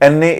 NA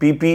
PP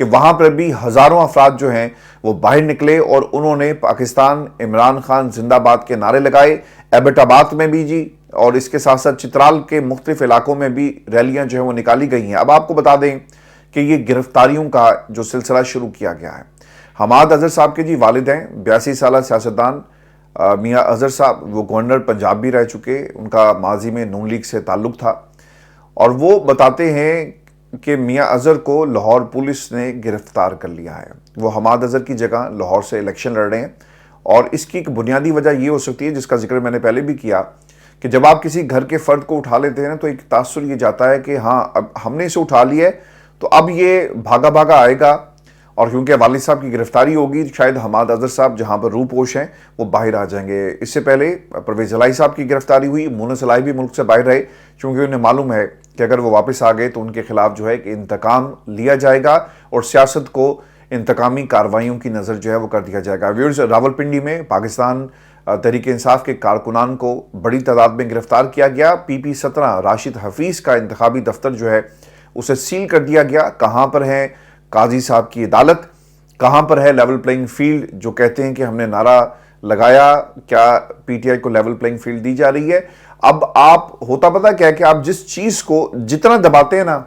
کہ وہاں پر بھی ہزاروں افراد جو ہیں وہ باہر نکلے اور انہوں نے پاکستان عمران خان زندہ باد کے نعرے لگائے. ایبٹ آباد میں بھی جی، اور اس کے ساتھ ساتھ چترال کے مختلف علاقوں میں بھی ریلیاں جو ہیں وہ نکالی گئی ہیں. اب آپ کو بتا دیں کہ یہ گرفتاریوں کا جو سلسلہ شروع کیا گیا ہے. حماد اظہر صاحب کے جی والد ہیں، 82 سالہ سیاستدان میاں اظہر صاحب، وہ گورنر پنجاب بھی رہ چکے، ان کا ماضی میں نون لیگ سے تعلق تھا، اور وہ بتاتے ہیں کہ میاں اظہر کو لاہور پولیس نے گرفتار کر لیا ہے. وہ حماد اظہر کی جگہ لاہور سے الیکشن لڑ رہے ہیں، اور اس کی ایک بنیادی وجہ یہ ہو سکتی ہے جس کا ذکر میں نے پہلے بھی کیا کہ جب آپ کسی گھر کے فرد کو اٹھا لیتے ہیں نا تو ایک تاثر یہ جاتا ہے کہ ہاں اب ہم نے اسے اٹھا لیا ہے تو اب یہ بھاگا بھاگا آئے گا، اور کیونکہ والد صاحب کی گرفتاری ہوگی شاید حماد اظہر صاحب جہاں پر روپوش ہیں وہ باہر آ جائیں گے. اس سے پہلے پرویز الہی صاحب کی گرفتاری ہوئی، مونس الہی بھی ملک سے باہر رہے چونکہ انہیں معلوم ہے کہ اگر وہ واپس آ گئے تو ان کے خلاف جو ہے کہ انتقام لیا جائے گا اور سیاست کو انتقامی کارروائیوں کی نظر جو ہے وہ کر دیا جائے گا. ویورز، راولپنڈی میں پاکستان تحریک انصاف کے کارکنان کو بڑی تعداد میں گرفتار کیا گیا. PP-17 راشد حفیظ کا انتخابی دفتر جو ہے اسے سیل کر دیا گیا. کہاں پر ہے قاضی صاحب کی عدالت، کہاں پر ہے لیول پلینگ فیلڈ جو کہتے ہیں کہ ہم نے نعرہ لگایا، کیا PTI کو لیول پلینگ فیلڈ دی جا رہی ہے؟ اب آپ ہوتا پتہ کیا ہے کہ آپ جس چیز کو جتنا دباتے ہیں نا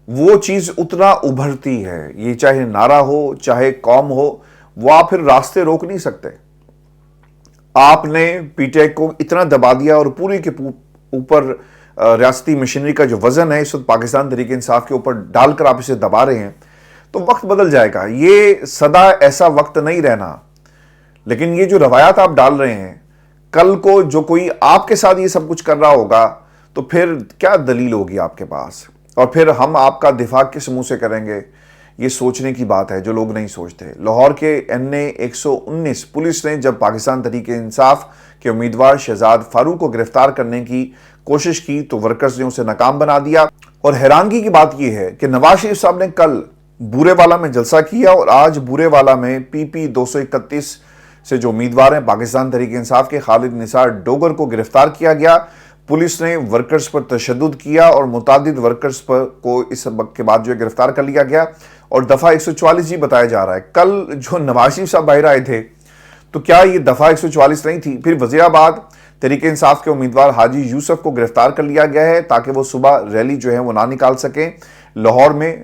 وہ چیز اتنا ابھرتی ہے. یہ چاہے نعرہ ہو چاہے قوم ہو، وہ آپ پھر راستے روک نہیں سکتے. آپ نے PTI کو اتنا دبا دیا اور پوری کے اوپر ریاستی مشینری کا جو وزن ہے اس وقت پاکستان تحریک انصاف کے اوپر ڈال کر آپ اسے دبا رہے ہیں تو وقت بدل جائے گا. یہ سدا ایسا وقت نہیں رہنا، لیکن یہ جو روایات آپ ڈال رہے ہیں کل کو جو کوئی آپ کے ساتھ یہ سب کچھ کر رہا ہوگا تو پھر کیا دلیل ہوگی آپ کے پاس، اور پھر ہم آپ کا دفاع کس منہ سے کریں گے؟ یہ سوچنے کی بات ہے جو لوگ نہیں سوچتے. لاہور کے NA 119 پولیس نے جب پاکستان تحریک انصاف کے امیدوار شہزاد فاروق کو گرفتار کرنے کی کوشش کی تو ورکرز نے اسے ناکام بنا دیا. اور حیرانگی کی بات یہ ہے کہ نواز شریف صاحب نے کل بورے والا میں جلسہ کیا اور آج بورے والا میں PP 231 سے جو امیدوار ہیں پاکستان تحریک انصاف کے خالد نثار ڈوگر کو گرفتار کیا گیا. پولیس نے ورکرز پر تشدد کیا اور متعدد ورکرز پر کو اس سبق کے بعد جو ہے گرفتار کر لیا گیا. اور دفعہ 144 جی بتایا جا رہا ہے. کل جو نواز شریف صاحب باہر آئے تھے تو کیا یہ دفعہ 144 نہیں تھی؟ پھر وزیر آباد تحریک انصاف کے امیدوار حاجی یوسف کو گرفتار کر لیا گیا ہے تاکہ وہ صبح ریلی جو ہے وہ نہ نکال سکیں. لاہور میں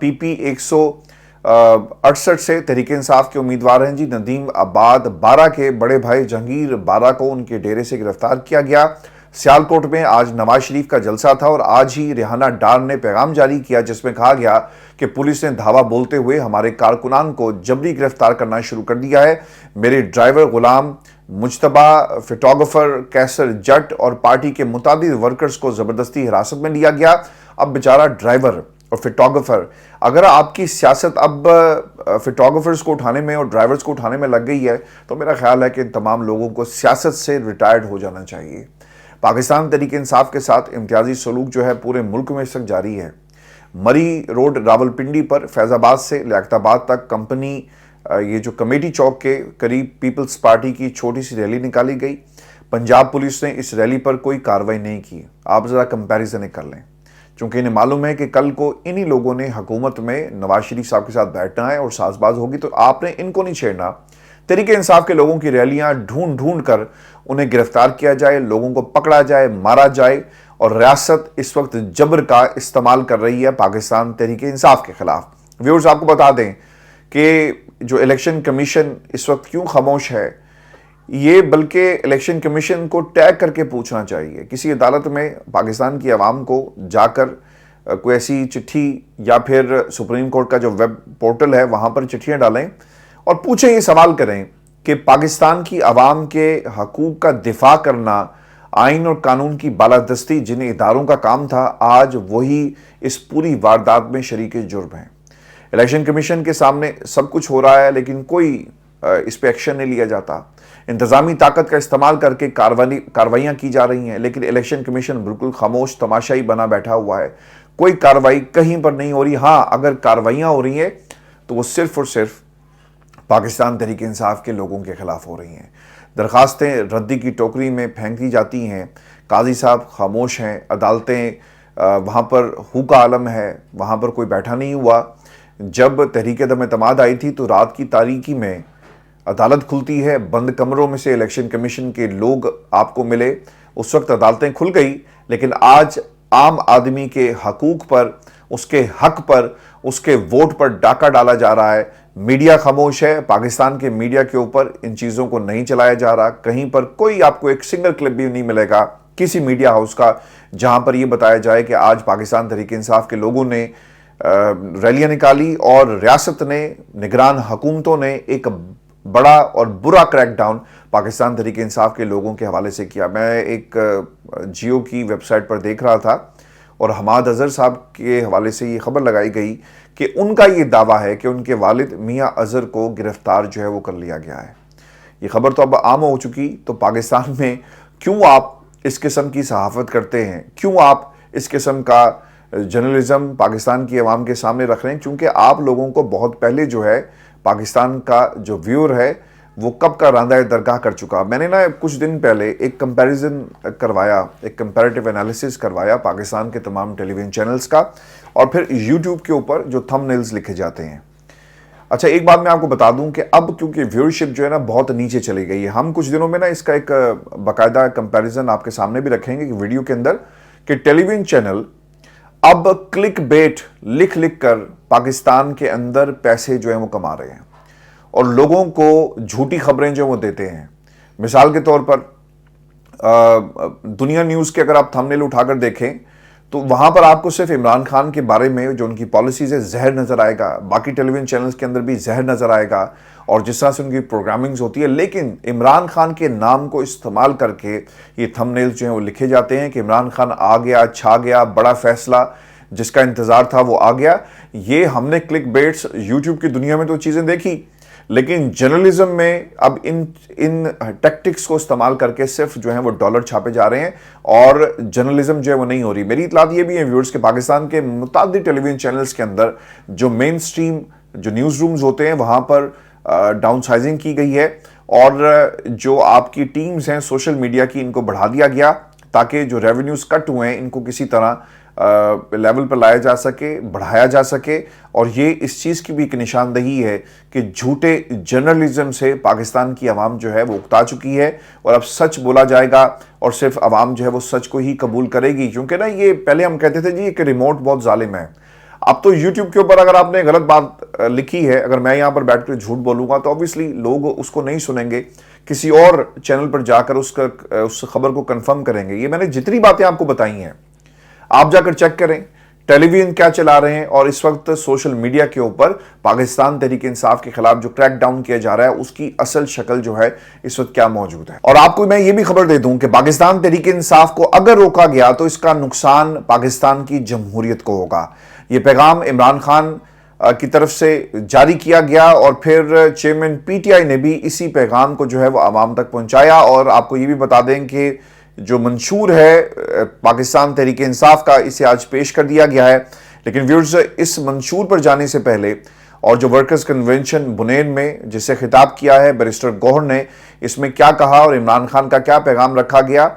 PP 168 سے تحریک انصاف کے امیدوار ہیں جی ندیم آباد بارہ کے بڑے بھائی جہانگیر بارہ کو ان کے ڈیرے سے گرفتار کیا گیا. سیالکوٹ میں آج نواز شریف کا جلسہ تھا اور آج ہی ریحانہ ڈار نے پیغام جاری کیا جس میں کہا گیا کہ پولیس نے دھاوا بولتے ہوئے ہمارے کارکنان کو جبری گرفتار کرنا شروع کر دیا ہے. میرے ڈرائیور غلام مجتبہ، فوٹوگرافر کیسر جٹ اور پارٹی کے متعدد ورکرز کو زبردستی حراست میں لیا گیا. اب بیچارہ ڈرائیور اور فوٹوگرافر، اگر آپ کی سیاست اب فوٹوگرافرز کو اٹھانے میں اور ڈرائیورز کو اٹھانے میں لگ گئی ہے تو میرا خیال ہے کہ ان تمام لوگوں کو سیاست سے ریٹائرڈ ہو جانا چاہیے. پاکستان تحریک انصاف کے ساتھ امتیازی سلوک جو ہے پورے ملک میں اس وقت جاری ہے. مری روڈ راولپنڈی پر فیض آباد سے لیاقت آباد تک کمپنی یہ جو کمیٹی چوک کے قریب پیپلز پارٹی کی چھوٹی سی ریلی نکالی گئی. پنجاب پولیس نے اس ریلی پر کوئی کارروائی نہیں کی. آپ ذرا کمپیریزن کر لیں، چونکہ انہیں معلوم ہے کہ کل کو انہی لوگوں نے حکومت میں نواز شریف صاحب کے ساتھ بیٹھنا ہے اور ساز باز ہوگی تو آپ نے ان کو نہیں چھیڑنا. تحریک انصاف کے لوگوں کی ریلیاں ڈھونڈ ڈھونڈ کر انہیں گرفتار کیا جائے، لوگوں کو پکڑا جائے، مارا جائے، اور ریاست اس وقت جبر کا استعمال کر رہی ہے پاکستان تحریک انصاف کے خلاف. ویورز، آپ کو بتا دیں کہ جو الیکشن کمیشن اس وقت کیوں خاموش ہے، یہ بلکہ الیکشن کمیشن کو ٹیگ کر کے پوچھنا چاہیے. کسی عدالت میں پاکستان کی عوام کو جا کر کوئی ایسی چٹھی یا پھر سپریم کورٹ کا جو ویب پورٹل ہے وہاں پر چٹھیاں ڈالیں اور پوچھیں، یہ سوال کریں کہ پاکستان کی عوام کے حقوق کا دفاع کرنا، آئین اور قانون کی بالادستی جن اداروں کا کام تھا، آج وہی اس پوری واردات میں شریک جرم ہیں. الیکشن کمیشن کے سامنے سب کچھ ہو رہا ہے لیکن کوئی اس پہ ایکشن نہیں لیا جاتا. انتظامی طاقت کا استعمال کر کے کاروائیاں کی جا رہی ہیں لیکن الیکشن کمیشن بالکل خاموش تماشائی بنا بیٹھا ہوا ہے. کوئی کارروائی کہیں پر نہیں ہو رہی. ہاں، اگر کاروائیاں ہو رہی ہیں تو وہ صرف اور صرف پاکستان تحریک انصاف کے لوگوں کے خلاف ہو رہی ہیں. درخواستیں ردی کی ٹوکری میں پھینک دی جاتی ہیں. قاضی صاحب خاموش ہیں. عدالتیں وہاں پر ہو کا عالم ہے، وہاں پر کوئی بیٹھا نہیں ہوا. جب تحریک دم اعتماد آئی تھی تو رات کی تاریکی میں عدالت کھلتی ہے، بند کمروں میں سے الیکشن کمیشن کے لوگ آپ کو ملے، اس وقت عدالتیں کھل گئی، لیکن آج عام آدمی کے حقوق پر، اس کے حق پر، اس کے ووٹ پر ڈاکہ ڈالا جا رہا ہے۔ میڈیا خاموش ہے، پاکستان کے میڈیا کے اوپر ان چیزوں کو نہیں چلایا جا رہا، کہیں پر کوئی آپ کو ایک سنگل کلپ بھی نہیں ملے گا کسی میڈیا ہاؤس کا جہاں پر یہ بتایا جائے کہ آج پاکستان تحریک انصاف کے لوگوں نے ریلیاں نکالی اور ریاست نے، نگران حکومتوں نے ایک بڑا اور برا کریک ڈاؤن پاکستان تحریک انصاف کے لوگوں کے حوالے سے کیا۔ میں ایک جیو کی ویب سائٹ پر دیکھ رہا تھا اور حماد اظہر صاحب کے حوالے سے یہ خبر لگائی گئی کہ ان کا یہ دعویٰ ہے کہ ان کے والد میاں اظہر کو گرفتار جو ہے وہ کر لیا گیا ہے۔ یہ خبر تو اب عام ہو چکی، تو پاکستان میں کیوں آپ اس قسم کی صحافت کرتے ہیں، کیوں آپ اس قسم کا جرنلزم پاکستان کی عوام کے سامنے رکھ رہے ہیں؟ کیونکہ آپ لوگوں کو بہت پہلے جو ہے پاکستان کا جو ویور ہے وہ کب کا راندہ درگاہ کر چکا۔ میں نے کچھ دن پہلے ایک کمپیریزن کروایا، ایک کمپیریٹیو انالیسس کروایا پاکستان کے تمام ٹیلی ویژن چینلز کا اور پھر یوٹیوب کے اوپر جو تھم نیلز لکھے جاتے ہیں۔ اچھا، ایک بات میں آپ کو بتا دوں کہ اب کیونکہ ویورشپ جو ہے بہت نیچے چلی گئی ہے، ہم کچھ دنوں میں اس کا ایک باقاعدہ کمپیریزن آپ کے سامنے بھی رکھیں گے کہ ویڈیو کے اندر کہ ٹیلی ویژن چینل اب کلک بیٹ لکھ کر پاکستان کے اندر پیسے جو ہیں وہ کما رہے ہیں اور لوگوں کو جھوٹی خبریں جو وہ دیتے ہیں۔ مثال کے طور پر دنیا نیوز کے اگر آپ تھم نیل اٹھا کر دیکھیں تو وہاں پر آپ کو صرف عمران خان کے بارے میں جو ان کی پالیسیز ہے زہر نظر آئے گا، باقی ٹیلی ویژن چینلز کے اندر بھی زہر نظر آئے گا اور جس طرح سے ان کی پروگرامنگز ہوتی ہے، لیکن عمران خان کے نام کو استعمال کر کے یہ تھم نیلز جو ہیں وہ لکھے جاتے ہیں کہ عمران خان آ گیا، چھا گیا، بڑا فیصلہ جس کا انتظار تھا وہ آ گیا۔ یہ ہم نے کلک بیٹس یوٹیوب کی دنیا میں تو چیزیں دیکھی، لیکن جرنلزم میں اب ان ٹیکٹکس کو استعمال کر کے صرف جو ہیں وہ ڈالر چھاپے جا رہے ہیں اور جرنلزم جو ہے وہ نہیں ہو رہی۔ میری اطلاعات یہ بھی ہیں ویورز کہ پاکستان کے متعدد ٹیلی ویژن چینلز کے اندر جو مین سٹریم جو نیوز رومز ہوتے ہیں وہاں پر ڈاؤن سائزنگ کی گئی ہے اور جو آپ کی ٹیمز ہیں سوشل میڈیا کی ان کو بڑھا دیا گیا تاکہ جو ریونیوز کٹ ہوئے ہیں ان کو کسی طرح لیول پر لایا جا سکے، بڑھایا جا سکے، اور یہ اس چیز کی بھی ایک نشاندہی ہے کہ جھوٹے جرنلزم سے پاکستان کی عوام جو ہے وہ اکتا چکی ہے اور اب سچ بولا جائے گا اور صرف عوام جو ہے وہ سچ کو ہی قبول کرے گی۔ کیونکہ یہ پہلے ہم کہتے تھے جی کہ ریموٹ بہت ظالم ہے، اب تو یوٹیوب کے اوپر اگر آپ نے غلط بات لکھی ہے، اگر میں یہاں پر بیٹھ کر جھوٹ بولوں گا تو obviously لوگ اس کو نہیں سنیں گے، کسی اور چینل پر جا کر اس خبر کو کنفرم کریں گے۔ یہ میں نے جتنی باتیں آپ کو بتائی ہیں آپ جا کر چیک کریں ٹیلی ویژن کیا چلا رہے ہیں، اور اس وقت سوشل میڈیا کے اوپر پاکستان تحریک انصاف کے خلاف جو کریک ڈاؤن کیا جا رہا ہے اس کی اصل شکل جو ہے اس وقت کیا موجود ہے۔ اور آپ کو میں یہ بھی خبر دے دوں کہ پاکستان تحریک انصاف کو اگر روکا گیا تو اس کا نقصان پاکستان کی جمہوریت کو ہوگا۔ یہ پیغام عمران خان کی طرف سے جاری کیا گیا اور پھر چیئرمین پی ٹی آئی نے بھی اسی پیغام کو جو ہے وہ عوام تک پہنچایا۔ اور آپ کو یہ بھی بتا دیں کہ جو منشور ہے پاکستان تحریک انصاف کا اسے آج پیش کر دیا گیا ہے، لیکن ویورز اس منشور پر جانے سے پہلے اور جو ورکرز کنونشن بنین میں جسے خطاب کیا ہے بیرسٹر گوہر نے، اس میں کیا کہا اور عمران خان کا کیا پیغام رکھا گیا،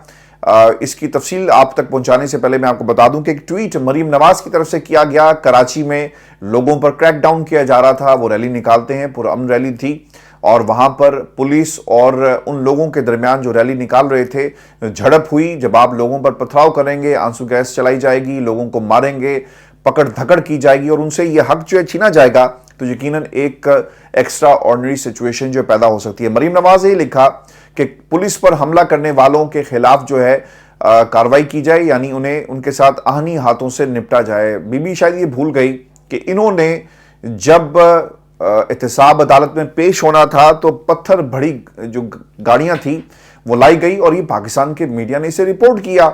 اس کی تفصیل آپ تک پہنچانے سے پہلے میں آپ کو بتا دوں کہ ایک ٹویٹ مریم نواز کی طرف سے کیا گیا۔ کراچی میں لوگوں پر کریک ڈاؤن کیا جا رہا تھا، وہ ریلی نکالتے ہیں، پرامن ریلی تھی اور وہاں پر پولیس اور ان لوگوں کے درمیان جو ریلی نکال رہے تھے جھڑپ ہوئی۔ جب آپ لوگوں پر پتھراؤ کریں گے، آنسو گیس چلائی جائے گی، لوگوں کو ماریں گے، پکڑ دھکڑ کی جائے گی اور ان سے یہ حق جو ہے چھینا جائے گا تو یقیناً ایک ایکسٹرا آرڈنری سچویشن جو پیدا ہو سکتی ہے۔ مریم نواز نے لکھا کہ پولیس پر حملہ کرنے والوں کے خلاف جو ہے کارروائی کی جائے، یعنی انہیں ان کے ساتھ آہنی ہاتھوں سے نپٹا جائے۔ بی بی شاید یہ بھول گئی کہ انہوں نے جب احتساب عدالت میں پیش ہونا تھا تو پتھر بھری جو گاڑیاں تھیں وہ لائی گئی اور یہ پاکستان کے میڈیا نے اسے رپورٹ کیا۔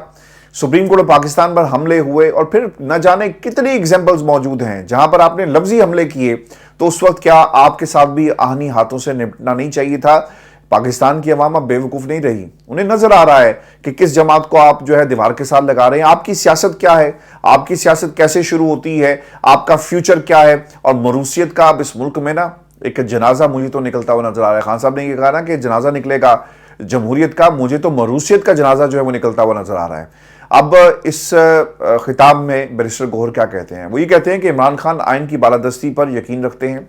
سپریم کورٹ پاکستان پر حملے ہوئے اور پھر نہ جانے کتنی ایگزامپلز موجود ہیں جہاں پر آپ نے لفظی حملے کیے، تو اس وقت کیا آپ کے ساتھ بھی آہنی ہاتھوں سے نپٹنا نہیں چاہیے تھا؟ پاکستان کی عوام اب بے وقوف نہیں رہی، انہیں نظر آ رہا ہے کہ کس جماعت کو آپ جو ہے دیوار کے ساتھ لگا رہے ہیں، آپ کی سیاست کیا ہے، آپ کی سیاست کیسے شروع ہوتی ہے، آپ کا فیوچر کیا ہے، اور موروثیت کا اب اس ملک میں ایک جنازہ مجھے تو نکلتا ہوا نظر آ رہا ہے۔ خان صاحب نے یہ کہا کہ جنازہ نکلے گا جمہوریت کا، مجھے تو موروثیت کا جنازہ جو ہے وہ نکلتا ہوا نظر آ رہا ہے۔ اب اس خطاب میں بیرسٹر گوہر کیا کہتے ہیں؟ وہ یہ کہتے ہیں کہ عمران خان آئین کی بالادستی پر یقین رکھتے ہیں،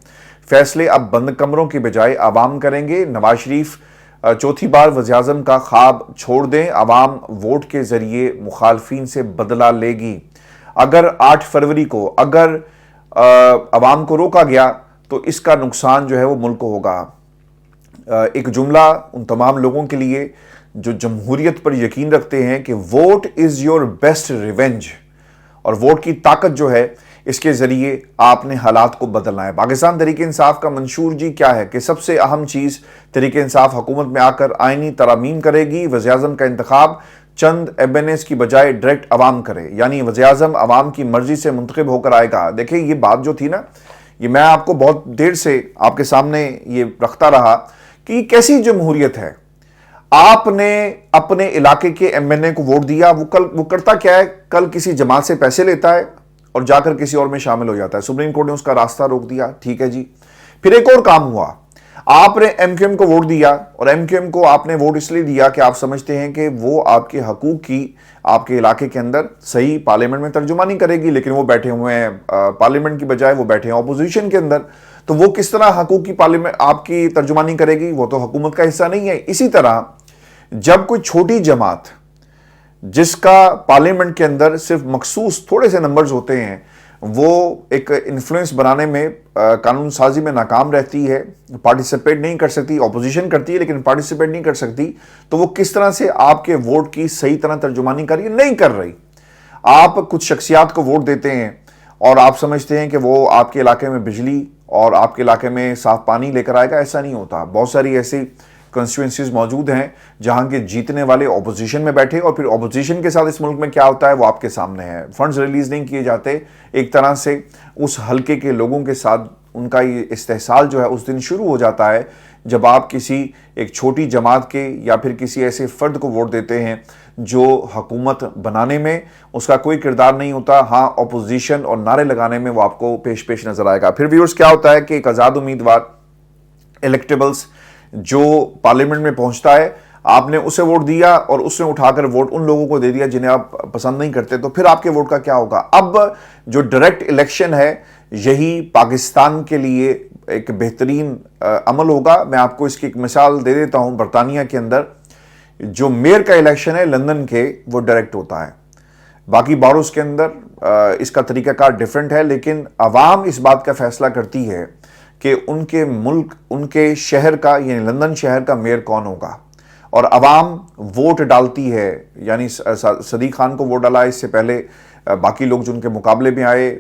فیصلے اب بند کمروں کی بجائے عوام کریں گے، نواز شریف چوتھی بار وزیراعظم کا خواب چھوڑ دیں، عوام ووٹ کے ذریعے مخالفین سے بدلہ لے گی۔ اگر 8 فروری کو اگر عوام کو روکا گیا تو اس کا نقصان جو ہے وہ ملک کو ہوگا۔ ایک جملہ ان تمام لوگوں کے لیے جو جمہوریت پر یقین رکھتے ہیں کہ vote is your best revenge, اور ووٹ کی طاقت جو ہے اس کے ذریعے آپ نے حالات کو بدلنا ہے۔ پاکستان تحریک انصاف کا منشور جی کیا ہے کہ سب سے اہم چیز تحریک انصاف حکومت میں آ کر آئینی ترامیم کرے گی، وزیراعظم کا انتخاب چند ایمنیز کی بجائے ڈائریکٹ عوام کرے، یعنی وزیراعظم عوام کی مرضی سے منتخب ہو کر آئے گا۔ دیکھیں یہ بات جو تھی نا، یہ میں آپ کو بہت دیر سے آپ کے سامنے یہ رکھتا رہا کہ یہ کیسی جمہوریت ہے۔ آپ نے اپنے علاقے کے ایم این اے کو ووٹ دیا، وہ کرتا کیا ہے؟ کل کسی جماعت سے پیسے لیتا ہے اور جا کر کسی اور میں شامل ہو جاتا ہے۔ سپریم کورٹ نے اس کا راستہ روک دیا، ٹھیک ہے جی۔ پھر ایک اور کام ہوا، آپ نے ایم کیو ایم کو ووٹ دیا، اور ایم کیو ایم کو آپ نے ووٹ اس لیے دیا کہ آپ سمجھتے ہیں کہ وہ آپ کے حقوق کی آپ کے علاقے کے اندر صحیح پارلیمنٹ میں ترجمانی کرے گی، لیکن وہ بیٹھے ہوئے ہیں پارلیمنٹ کی بجائے وہ بیٹھے ہیں اپوزیشن کے اندر، تو وہ کس طرح حقوق کی پارلیمنٹ آپ کی ترجمانی کرے گی؟ وہ تو حکومت کا حصہ نہیں ہے۔ اسی طرح جب کوئی چھوٹی جماعت جس کا پارلیمنٹ کے اندر صرف مخصوص تھوڑے سے نمبرز ہوتے ہیں، وہ ایک انفلوئنس بنانے میں قانون سازی میں ناکام رہتی ہے، پارٹیسپیٹ نہیں کر سکتی، اپوزیشن کرتی ہے لیکن پارٹیسپیٹ نہیں کر سکتی، تو وہ کس طرح سے آپ کے ووٹ کی صحیح طرح ترجمانی کر رہی ہے؟ نہیں کر رہی۔ آپ کچھ شخصیات کو ووٹ دیتے ہیں اور آپ سمجھتے ہیں کہ وہ آپ کے علاقے میں بجلی اور آپ کے علاقے میں صاف پانی لے کر آئے گا، ایسا نہیں ہوتا۔ بہت ساری ایسی کنسٹیٹوئنسیز موجود ہیں جہاں کے جیتنے والے اپوزیشن میں بیٹھے، اور پھر اپوزیشن کے ساتھ اس ملک میں کیا ہوتا ہے وہ آپ کے سامنے ہے۔ فنڈز ریلیز نہیں کیے جاتے، ایک طرح سے اس حلقے کے لوگوں کے ساتھ ان کا یہ استحصال جو ہے اس دن شروع ہو جاتا ہے جب آپ کسی ایک چھوٹی جماعت کے یا پھر کسی ایسے فرد کو ووٹ دیتے ہیں جو حکومت بنانے میں اس کا کوئی کردار نہیں ہوتا، ہاں اپوزیشن اور نعرے لگانے میں وہ آپ کو پیش نظر آئے گا۔ پھر ویورز کیا ہوتا ہے کہ ایک آزاد امیدوار الیکٹیبلز جو پارلیمنٹ میں پہنچتا ہے، آپ نے اسے ووٹ دیا اور اس نے اٹھا کر ووٹ ان لوگوں کو دے دیا جنہیں آپ پسند نہیں کرتے، تو پھر آپ کے ووٹ کا کیا ہوگا؟ اب جو ڈائریکٹ الیکشن ہے یہی پاکستان کے لیے ایک بہترین عمل ہوگا۔ میں آپ کو اس کی ایک مثال دے دیتا ہوں۔ برطانیہ کے اندر جو میئر کا الیکشن ہے لندن کے، وہ ڈائریکٹ ہوتا ہے، باقی باروز کے اندر اس کا طریقہ کار ڈیفرنٹ ہے، لیکن عوام اس بات کا فیصلہ کرتی ہے کہ ان کے ملک، ان کے شہر کا، یعنی لندن شہر کا میئر کون ہوگا، اور عوام ووٹ ڈالتی ہے۔ یعنی صدیق خان کو ووٹ ڈالا، اس سے پہلے باقی لوگ جو ان کے مقابلے میں آئے،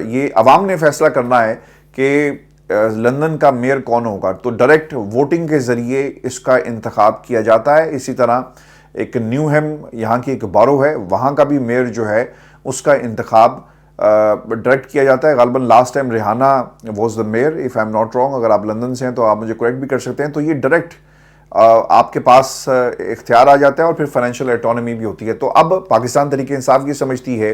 یہ عوام نے فیصلہ کرنا ہے کہ لندن کا میئر کون ہوگا، تو ڈائریکٹ ووٹنگ کے ذریعے اس کا انتخاب کیا جاتا ہے۔ اسی طرح ایک نیو ہیم یہاں کی ایک بارو ہے، وہاں کا بھی میئر جو ہے اس کا انتخاب ڈائریکٹ کیا جاتا ہے۔ غالباً last time Rehana was the mayor, if I am not wrong, اگر آپ لندن سے ہیں تو آپ مجھے کریکٹ بھی کر سکتے ہیں۔ تو یہ ڈائریکٹ آپ کے پاس اختیار آ جاتا ہے، اور پھر فائنینشیل اٹانومی بھی ہوتی ہے۔ تو اب پاکستان تحریک انصاف کی سمجھتی ہے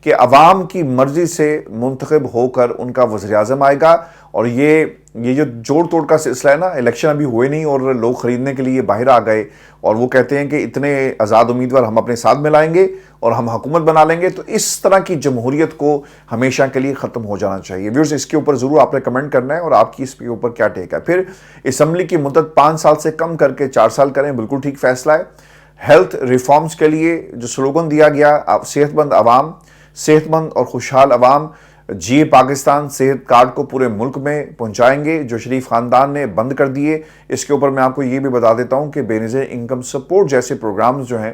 کہ عوام کی مرضی سے منتخب ہو کر ان کا وزیر اعظم آئے گا، اور یہ جو جوڑ توڑ کا سلسلہ ہے نا، الیکشن ابھی ہوئے نہیں اور لوگ خریدنے کے لیے باہر آ گئے، اور وہ کہتے ہیں کہ اتنے آزاد امیدوار ہم اپنے ساتھ ملائیں گے اور ہم حکومت بنا لیں گے، تو اس طرح کی جمہوریت کو ہمیشہ کے لیے ختم ہو جانا چاہیے۔ ویورز اس کے اوپر ضرور آپ نے کمنٹ کرنا ہے اور آپ کی اس کے اوپر کیا ٹیک ہے۔ پھر اسمبلی کی مدت 5 سال سے کم کر کے 4 سال کریں، بالکل ٹھیک فیصلہ ہے۔ ہیلتھ ریفارمز کے لیے جو سلوگن دیا گیا، صحت مند عوام، صحت مند اور خوشحال عوام، جی پاکستان صحت کارڈ کو پورے ملک میں پہنچائیں گے، جو شریف خاندان نے بند کر دیے۔ اس کے اوپر میں آپ کو یہ بھی بتا دیتا ہوں کہ بے نظیر انکم سپورٹ جیسے پروگرامز جو ہیں،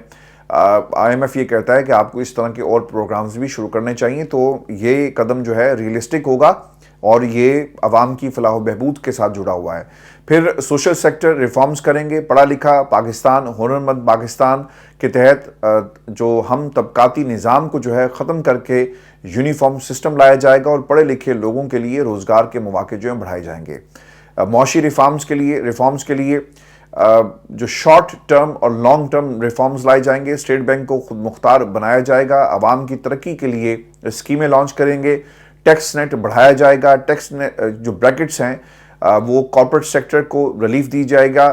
آئی ایم ایف یہ کہتا ہے کہ آپ کو اس طرح کے اور پروگرامز بھی شروع کرنے چاہیے، تو یہ قدم جو ہے ریئلسٹک ہوگا اور یہ عوام کی فلاح و بہبود کے ساتھ جڑا ہوا ہے۔ پھر سوشل سیکٹر ریفارمز کریں گے، پڑھا لکھا پاکستان، ہنر مند پاکستان کے تحت جو ہم طبقاتی نظام کو جو ہے ختم کر کے یونیفارم سسٹم لایا جائے گا، اور پڑھے لکھے لوگوں کے لیے روزگار کے مواقع جو ہیں بڑھائے جائیں گے۔ معاشی ریفارمز کے لیے جو شارٹ ٹرم اور لانگ ٹرم ریفارمز لائے جائیں گے۔ اسٹیٹ بینک کو خود مختار بنایا جائے گا، عوام کی ترقی کے لیے اسکیمیں لانچ کریں گے، ٹیکس نیٹ بڑھایا جائے گا، ٹیکس جو بریکٹس ہیں وہ کارپوریٹ سیکٹر کو ریلیف دی جائے گا،